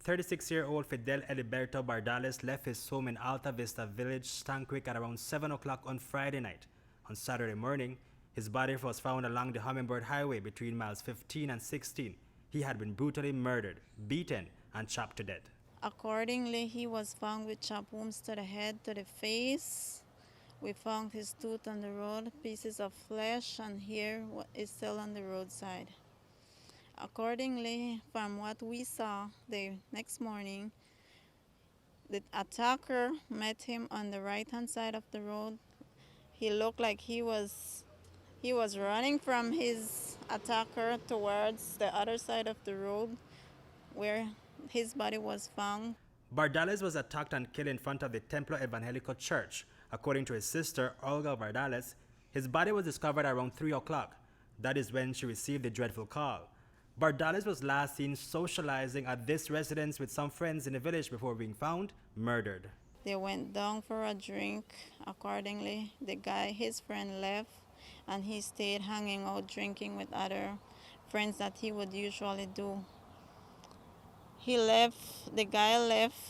36-year-old Fidel Bardalez left his home in Alta Vista village, Stanquick, at around 7 o'clock on Friday night. On Saturday morning, his body was found along the Hummingbird Highway between miles 15 and 16. He had been brutally murdered, beaten, and chopped to death. Accordingly, he was found with chop wounds to the head, to the face. We found his tooth on the road, pieces of flesh and hair is still on the roadside. Accordingly, from what we saw the next morning, the attacker met him on the right-hand side of the road. He looked like he was running from his attacker towards the other side of the road where his body was found. Bardalez was attacked and killed in front of the Templo Evangelico Church. According to his sister, Olga Bardalez, his body was discovered around 3 o'clock. That is when she received the dreadful call. Bardalez was last seen socializing at this residence with some friends in the village before being found murdered. They went down for a drink. Accordingly, his friend left, and he stayed hanging out drinking with other friends that he would usually do. The guy left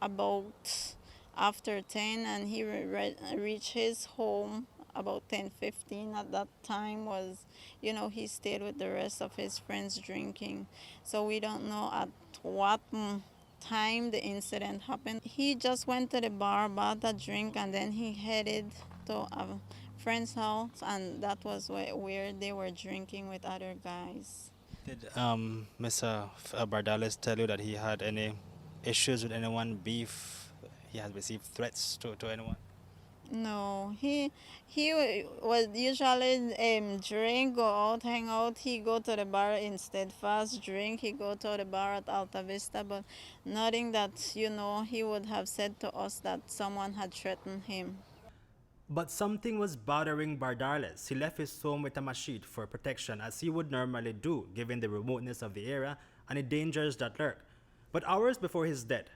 about after 10, and he reached his home about 10:15. At that time he stayed with the rest of his friends drinking. So we don't know at what time the incident happened. He just went to the bar, bought a drink, and then he headed to a friend's house, and that was where they were drinking with other guys. Did Mr. Bardalez tell you that he had any issues with anyone, beef? He has received threats to anyone? No, he was usually drink, go out, hang out. He go to the bar instead, fast drink. He go to the bar at Alta Vista, but nothing that he would have said to us that someone had threatened him. But something was bothering Bardalez. He left his home with a machete for protection, as he would normally do, given the remoteness of the area and the dangers that lurk. But hours before his death,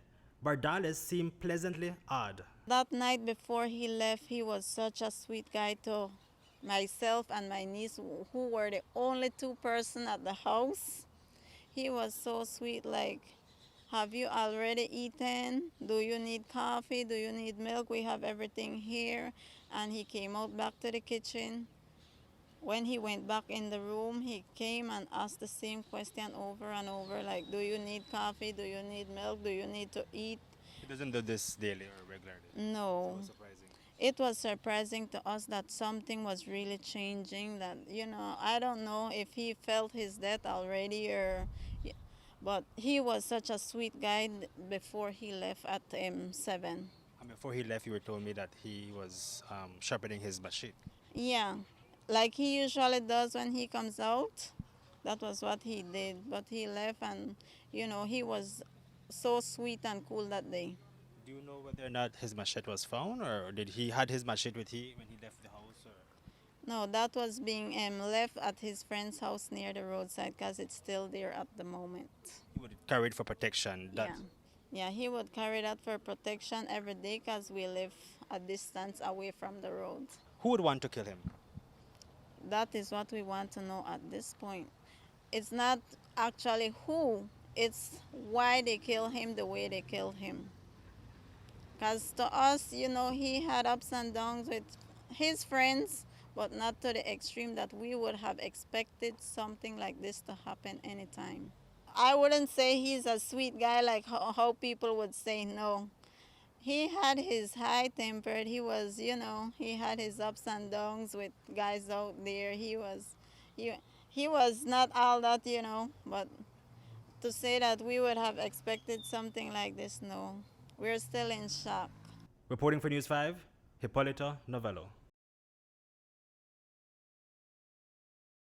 Bardalez seemed pleasantly odd. That night before he left, he was such a sweet guy to myself and my niece, who were the only two persons at the house. He was so sweet, like, have you already eaten? Do you need coffee? Do you need milk? We have everything here. And he came out back to the kitchen. When he went back in the room, he came and asked the same question over and over, like, do you need coffee? Do you need milk? Do you need to eat? He doesn't do this daily or regularly? No. So it was surprising. It was surprising to us that something was really changing, that, I don't know if he felt his death already but he was such a sweet guy before he left at 7. And before he left, you were told me that he was sharpening his machete. Yeah, like he usually does when he comes out. That was what he did. But he left, and, he was so sweet and cool that day. Do you know whether or not his machete was found, or did he had his machete with him when he left the house? Or? No, that was being left at his friend's house near the roadside, because it's still there at the moment. He would carry it for protection. Yeah, he would carry that for protection every day, because we live a distance away from the road. Who would want to kill him? That is what we want to know at this point. It's not actually who, it's why they kill him the way they killed him. Because to us, he had ups and downs with his friends, but not to the extreme that we would have expected something like this to happen anytime. I wouldn't say he's a sweet guy like how people would say. No. He had his high-tempered. He was, he had his ups and downs with guys out there. He was not all that, but to say that we would have expected something like this, no. We're still in shock. Reporting for News 5, Hipolito, Novelo.